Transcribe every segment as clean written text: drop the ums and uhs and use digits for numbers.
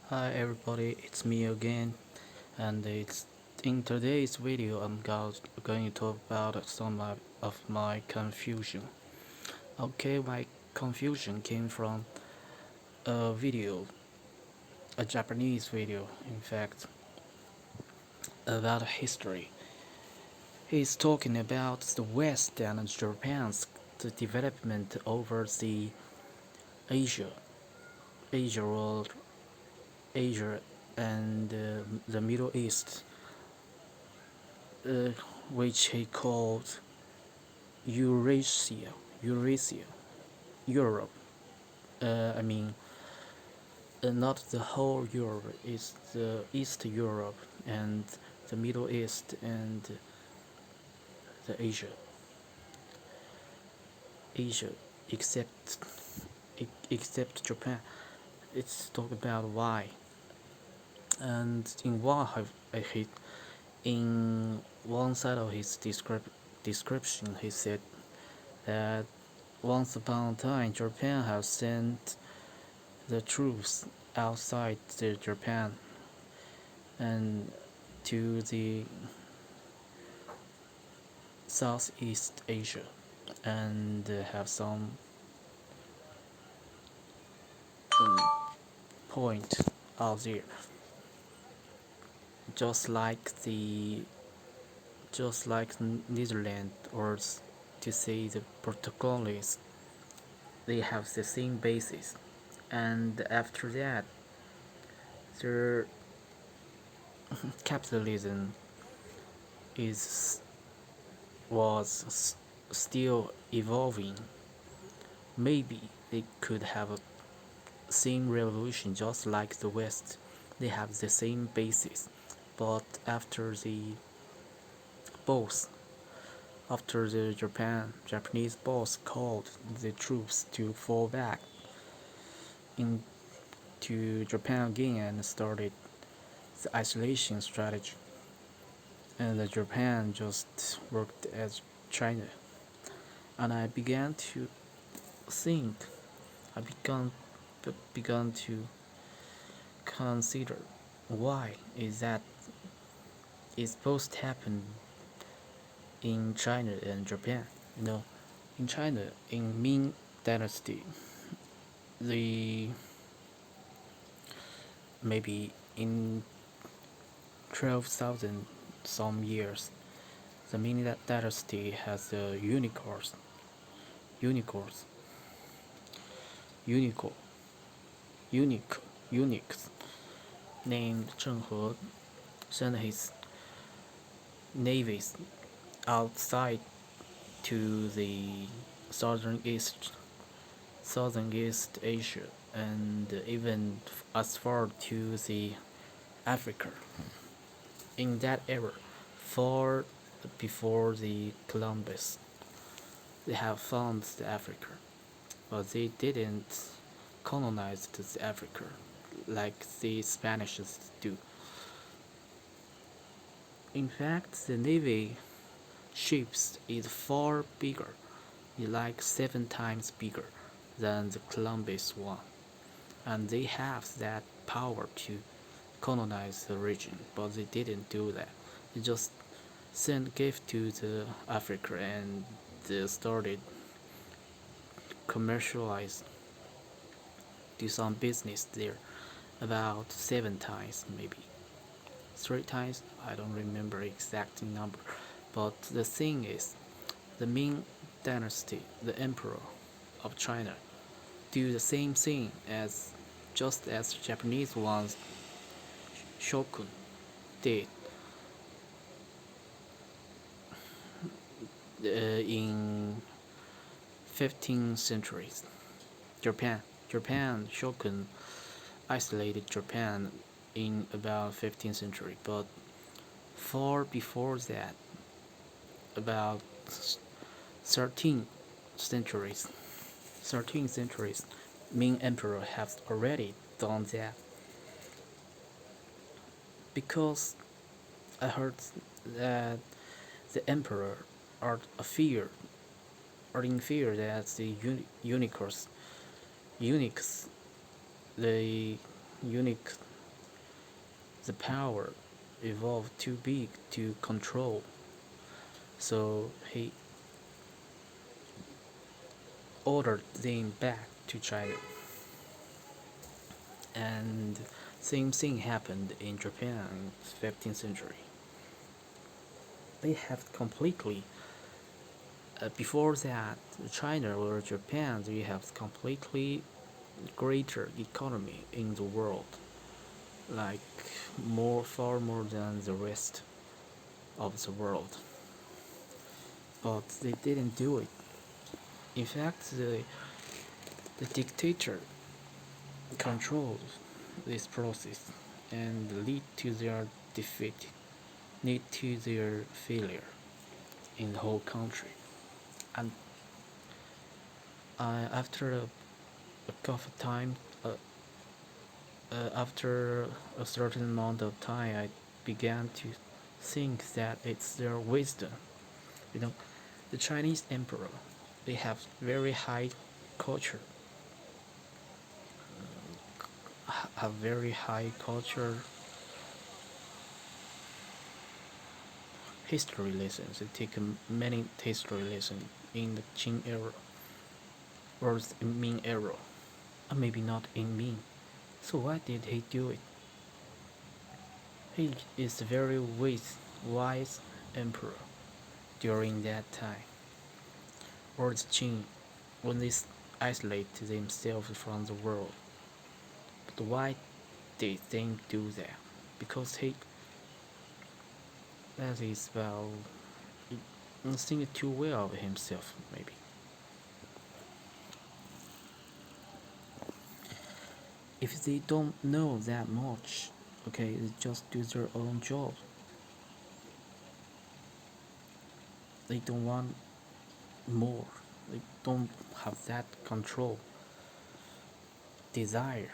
Hi everybody, it's me again, and it's in today's video going to talk about some of my confusion. Okay, my confusion came from a video, a Japanese video, in fact, about history. He's talking about the West and Japan's the development over the Asia, Asia world, Asia and the Middle East, uh, which he called Eurasia, Eurasia, Europe. I mean, not the whole Europe. It's the East Europe and the Middle East and the Asia, except except Japan. It's talk about why. And in in one side of his description, he said that once upon a time, Japan has sent the troops outside the Japan and to the Southeast Asia and have some um, point out there, just like the just like Netherlands or to say the Portuguese, they have the same basis, and after that, their capitalism is was still evolving. Maybe they could have a same revolution just like the West. They have the same basis, but boss, after the Japanese boss called the troops to fall back into Japan again and started the isolation strategy, and the Japan just worked as China, and I began to think. I began to consider why is that is supposed to happen in China and Japan. You know, in China, in Ming Dynasty, the maybe in 12,000 some years, the Ming Dynasty has the unicorns, unicorn, unique, eunuchs named Zheng He sent his navies outside to the southern east Southeast Asia and even as far to the Africa. In that era, far before the Columbus, they have found the Africa, but they didn't colonize the Africa like the Spanish do. In fact, the Navy ships is far bigger, like 7 times bigger than the Columbus one, and they have that power to colonize the region, but they didn't do that. They just sent gift to the Africa and they started commercialize, do some business there about 7 times, maybe 3 times. I don't remember exact number, but the thing is, the Ming Dynasty, the emperor of China, do the same thing as just as Japanese ones shogun did in 15th centuries. Japan shogun isolated Japan in about 15th century, but far before that, about 13 centuries, 13 centuries, Ming Emperor has already done that. Because I heard that the Emperor are in fear that the eunuchs, the eunuch the power evolved too big to control, so he ordered them back to China. And same thing happened in Japan in 15th century. They have completely before that, China or Japan, they have completely greater economy in the world, like far more than the rest of the world. But they didn't do it. In fact, the dictator controls this process and lead to their defeat, lead to their failure in the whole country. And after a couple of time, after a certain amount of time, I began to think that it's their wisdom. You know, the Chinese emperor, they have very high culture, have very high culture history lessons. They take many history lessons in the Qing era or the Ming era, or maybe not in Ming. So why did he do it? He is a very wise emperor during that time. Or the Qing, when they isolate themselves from the world. But why did they do that? Because he, that is, well, think too well of himself, maybe. If they don't know that much, okay, they just do their own job. They don't want more. They don't have that control, desire.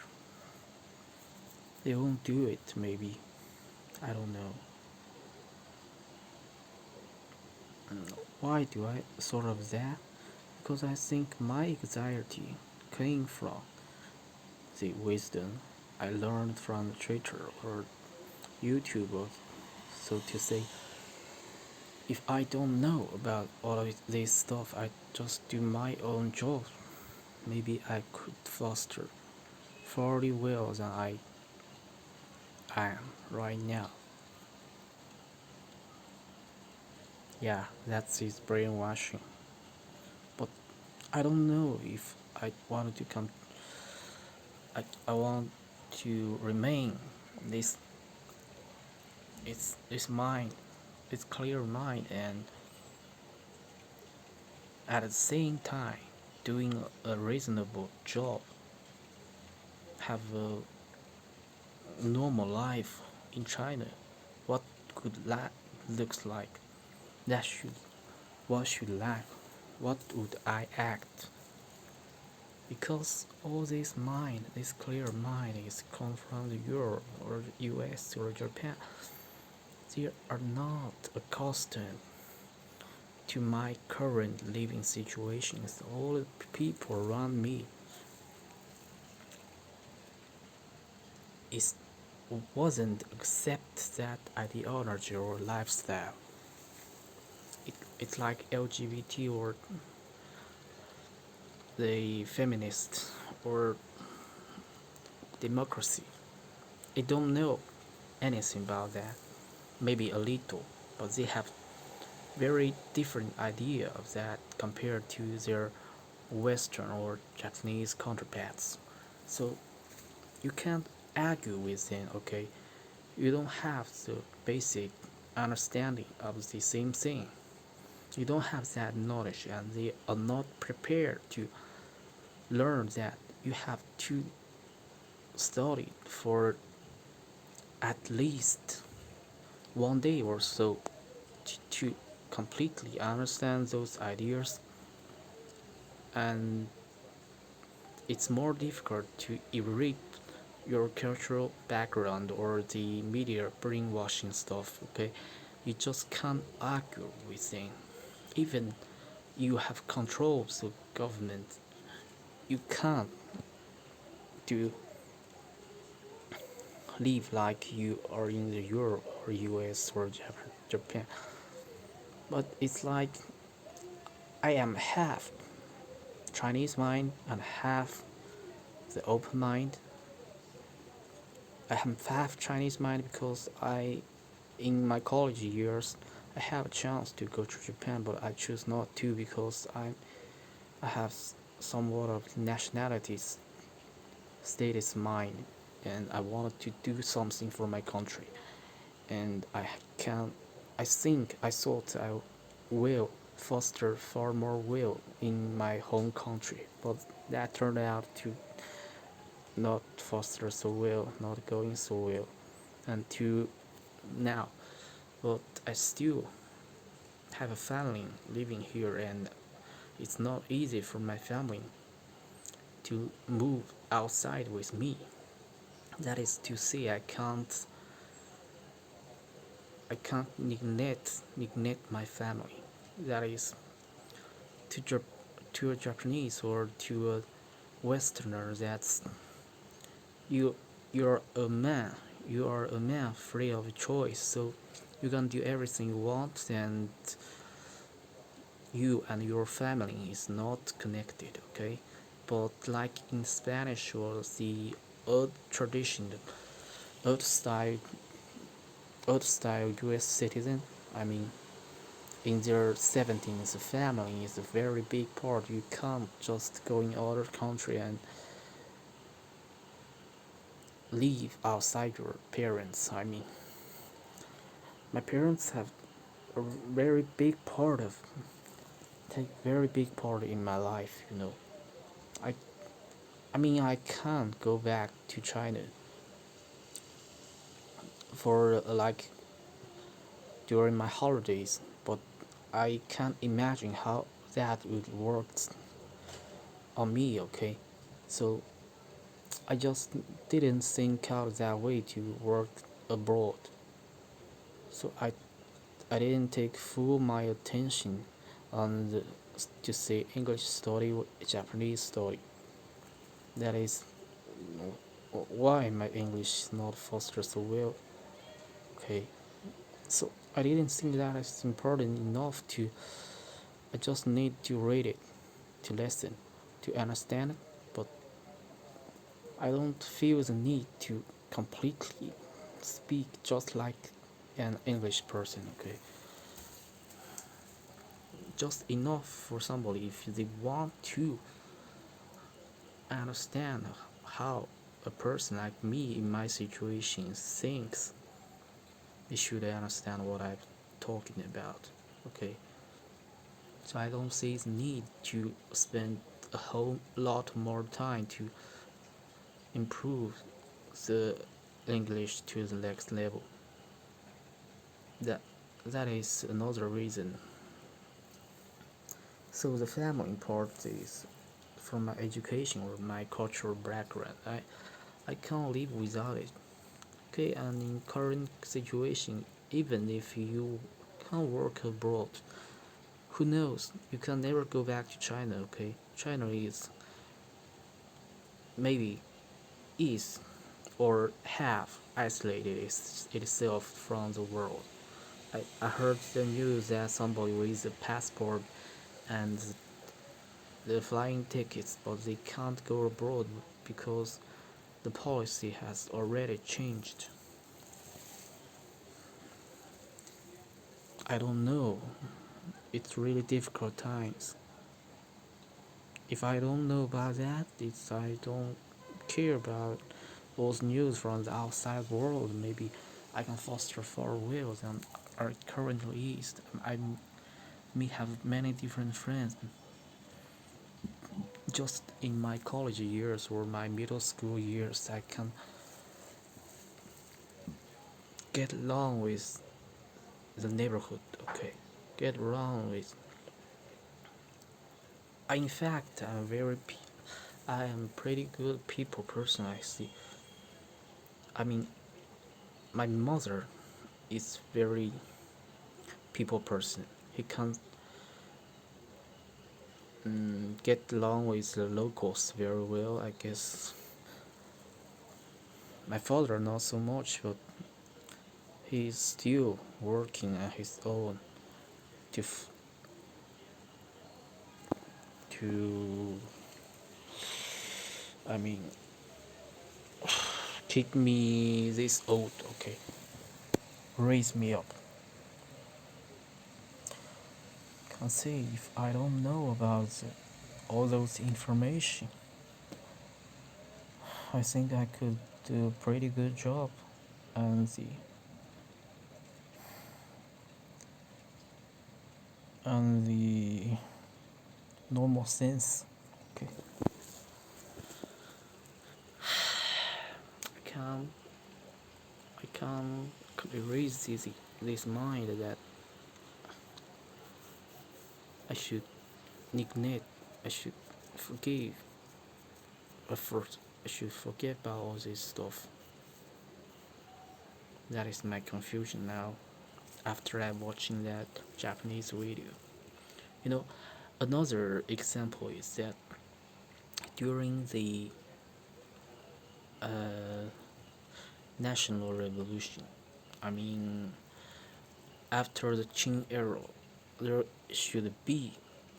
They won't do it, maybe. I don't know. Why do I sort of that? Because I think my anxiety came from the wisdom I learned from Twitter or YouTube, or so to say. If I don't know about all of this stuff, I just do my own job. Maybe I could foster fairly well than I am right now. Yeah, that's his brainwashing. But I don't know if I wanted to come. I want to remain this. It's mind. It's clear mind, and at the same time doing a reasonable job, have a normal life in China. What could that looks like? That should what should like? What would I act? Because all this mind, this clear mind, is come from the Europe or US or Japan. They are not accustomed to my current living situations. All the people around me is wasn't accept that ideology or lifestyle. It's like LGBT or the feminist or democracy. I don't know anything about that. Maybe a little, but they have very different idea of that compared to their Western or Japanese counterparts. So you can't argue with them, okay? You don't have the basic understanding of the same thing. You don't have that knowledge, and they are not prepared to learn that you have to study for at least one day or so to completely understand those ideas, and it's more difficult to erase your cultural background or the media brainwashing stuff, okay? You just can't argue with them. Even you have control of the government, you can't do live like you are in the Europe or US or Japan. But it's like I am half Chinese mind and half the open mind. I am half Chinese mind because in my college years, I have a chance to go to Japan, but I choose not to because I have somewhat of nationalities status mind, and I wanted to do something for my country, and can I thought I will foster far more will in my home country, but that turned out to not foster so well, not going so well until now. But I still have a family living here, and it's not easy for my family to move outside with me. That is to say, I can't neglect my family. That is to a Japanese or to a Westerner. That's you. You're a man. You are a man free of choice. So you can do everything you want, and you and your family is not connected. Okay, but like in Spanish or the old tradition, old style, U.S. citizen. I mean, in their 70s, family is a very big part. You can't just go in other country and live outside your parents. I mean, my parents have a very big part of take very big part in my life. I I mean I can't go back to China for like during my holidays, but I can't imagine how that would work on me. Okay, so I just didn't think out that way to work abroad. So I didn't take full my attention on to say English study, Japanese study. That is why my English is not fostered so well. Okay, so I didn't think that is important enough to. I just need to read it, to listen, to understand it, but I don't feel the need to completely speak just like an English person. Okay, just enough for somebody if they want to understand how a person like me in my situation thinks. They should understand what I'm talking about. Okay, so I don't see the need to spend a whole lot more time to improve the English to the next level. That that is another reason. So the family part is from my education or my cultural background. I can't live without it. Okay, and in current situation, even if you can work abroad, who knows? You can never go back to China. Okay, China is maybe is or have isolated itself from the world. I heard the news that somebody with a passport and the flying tickets, but they can't go abroad because the policy has already changed. I don't know. It's really difficult times. If I don't know about that, it's I don't care about those news from the outside world. Maybe I can foster far will than are currently is. I may have many different friends just in my college years or my middle school years. I can get along with the neighborhood. Okay, get along with. In fact, I am pretty good people person. I see. I mean, my mother is very people person. He can get along with the locals very well, I guess. My father not so much, but he's still working on his own to to I mean keep me this old, okay, raise me up. Can't say if I don't know about all those information. I think I could do a pretty good job on the normal sense. Okay, I can't I can't erase this mind that I should neglect, I should forgive, but first I should forget about all this stuff. That is my confusion now after I watching that Japanese video. You know, another example is that during the uh, national revolution, I mean, after the Qing era, there should be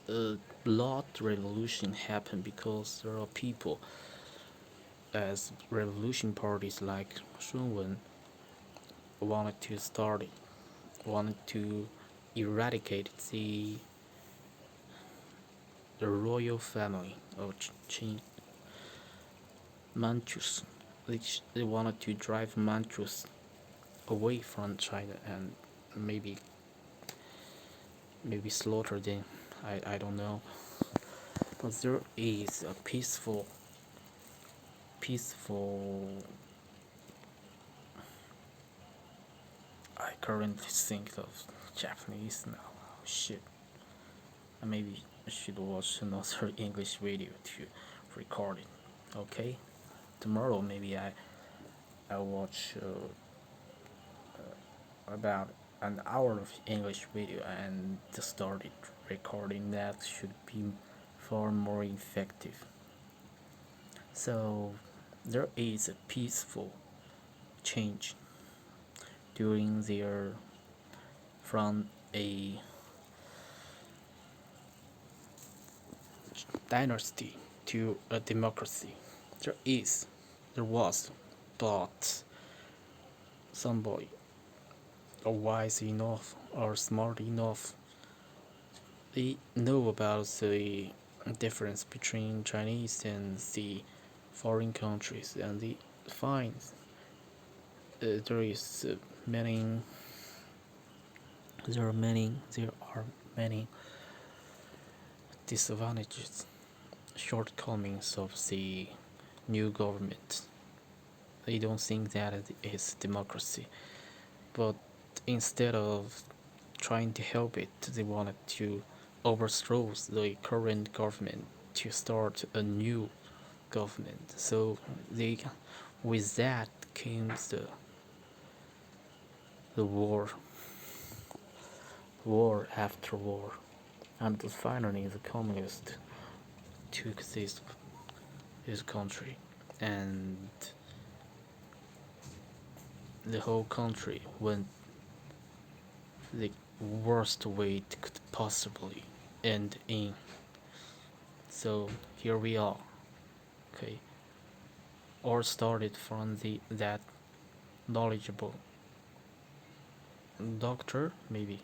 a blood revolution happen because there are people as revolution parties like Shunwen wanted to start it, wanted to eradicate the royal family of Qing Manchus. They wanted to drive Manchus away from China and maybe slaughter them. I don't know. But there is a peaceful. I currently think of Japanese now. Oh, shit. Maybe I should watch another English video to record it. Okay. Tomorrow maybe I watch about an hour of English video and started recording. That should be far more effective. So there is a peaceful change during their from a dynasty to a democracy. There was, but somebody wise enough or smart enough, they know about the difference between Chinese and the foreign countries, and they find there is many there are many disadvantages, shortcomings of the new government. They don't think that it is democracy, but instead of trying to help it, they wanted to overthrow the current government to start a new government. So they, with that came the war after war, and finally the communists took this country, and the whole country went the worst way it could possibly end in. So here we are. Okay, all started from that knowledgeable doctor, maybe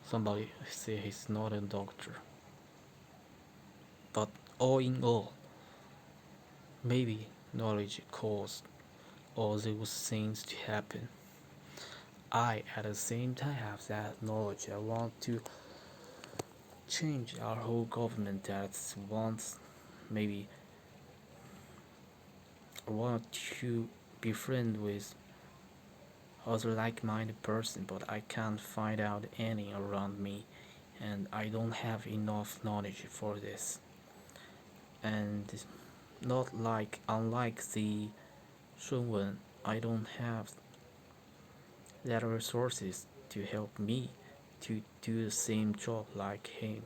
somebody say he's not a doctor, but all in all, maybe knowledge caused all those things to happen. I at the same time have that knowledge. I want to change our whole government that wants, maybe I want to be friend with other like-minded person, but I can't find out any around me, and I don't have enough knowledge for this. And not like unlike the Shunwen, I don't have that resources to help me to do the same job like him.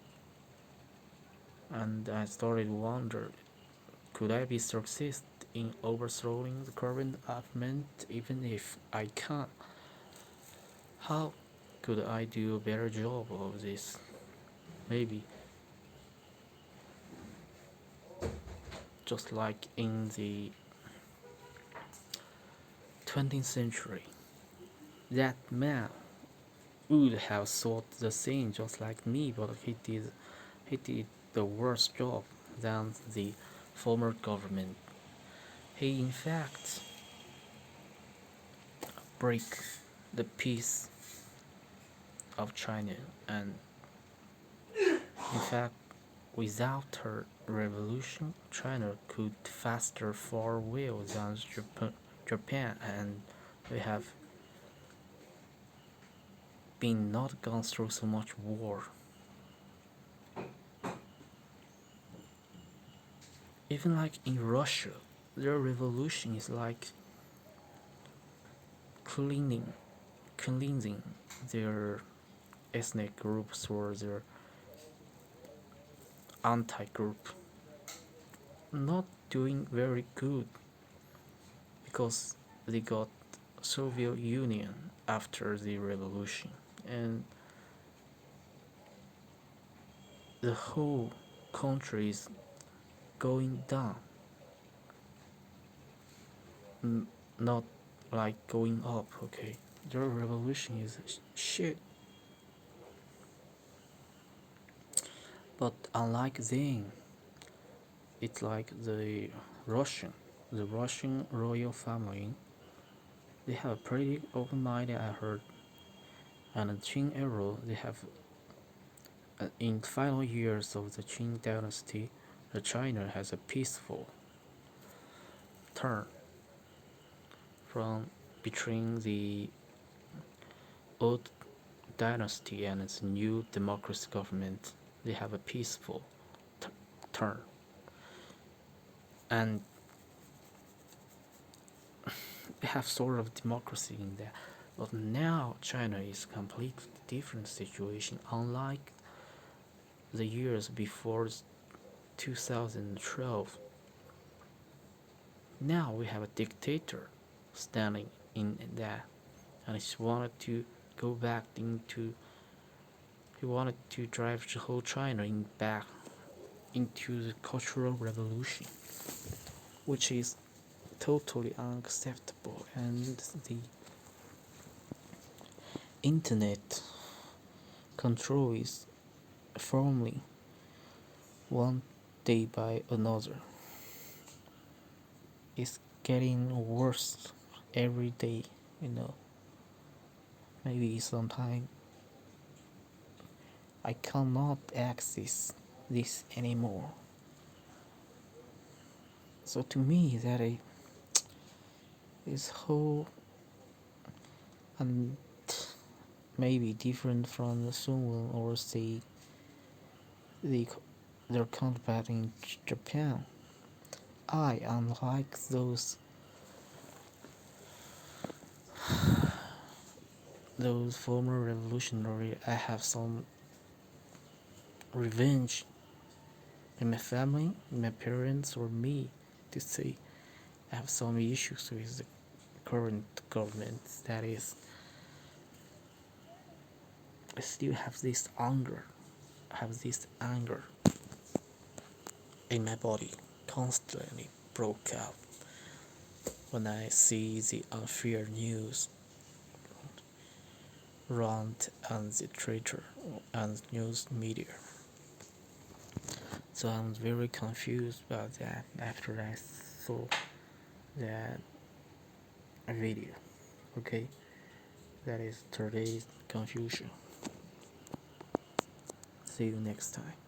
And I started wondering, could I be success in overthrowing the current government, even if I can't. How could I do a better job of this? Maybe just like in the 20th century, that man would have thought the same just like me, but he did the worst job than the former government. He in fact break the peace of China, and in fact without her revolution China could faster far well than Japan, and we have been not gone through so much war. Even like in Russia, their revolution is like cleaning cleansing their ethnic groups or their anti-group. Not doing very good because they got Soviet Union after the revolution, and the whole country is going down, not like going up. Okay, their revolution is shit. But unlike them, it's like the Russian royal family. They have a pretty open mind, I heard. And the Qing era, they have in the final years of the Qing dynasty, the China has a peaceful turn from between the old dynasty and its new democracy government. They have a peaceful turn, and they have sort of democracy in there. But now China is a completely different situation. Unlike the years before 2012, now we have a dictator standing in that, and he wanted to go back into. He wanted to drive the whole China back into the Cultural Revolution, which is totally unacceptable. And the internet control is firmly one day by another. It's getting worse every day, you know. Maybe sometime I cannot access this anymore. So to me, that is whole and maybe different from the Sunwon or say the their counterpart in Japan. I, unlike those former revolutionary, I have some revenge in my family, my parents, or me to say I have some issues with the current government. That is, I still have this anger in my body constantly broke out when I see the unfair news run on the Twitter and news media. So I'm very confused about that after I saw that video. Okay, that is today's confusion. See you next time.